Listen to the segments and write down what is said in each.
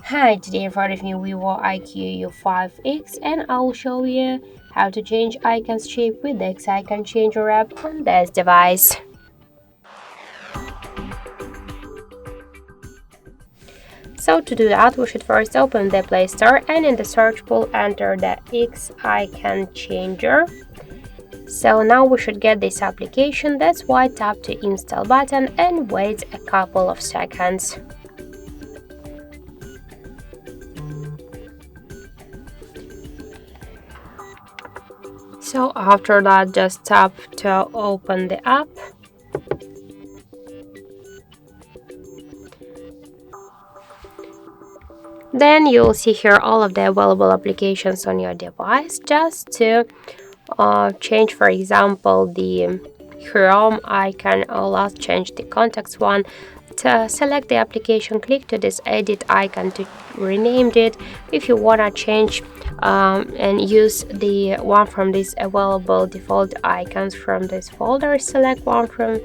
Hi, today in front of me VIVO IQOO U5X and I'll show you how to change icons shape with the X icon changer app on this device. So to do that, we should first open the Play Store and in the search bar enter the X icon changer. So now we should get this application, that's why tap to install button and wait a couple of seconds. So after that, just tap to open the app. Then you'll see here all of the available applications on your device. Just to change, for example, the Chrome icon, or let's change the contacts one. To select the application, click to this edit icon to rename it. If you wanna change and use the one from these available default icons from this folder, select one from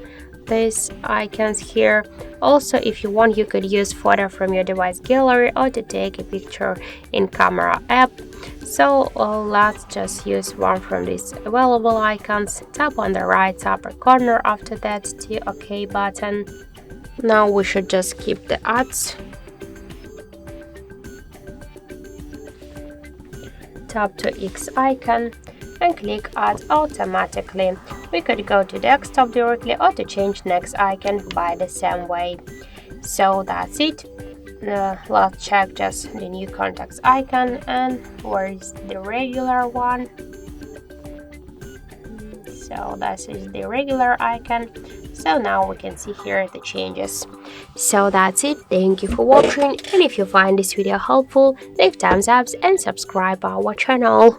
these icons here. Also, if you want, you could use photo from your device gallery or to take a picture in camera app. So let's just use one from these available icons. Tap on the right upper corner, after that the OK button. Now we should just keep the ads. Tap to X icon and click add automatically. We could go to desktop directly or to change next icon by the same way. So that's it. Let's check just the new contacts icon and where is the regular one. So this is the regular icon. So now we can see here the changes. So that's it. Thank you for watching, and if you find this video helpful, leave thumbs up and subscribe our channel.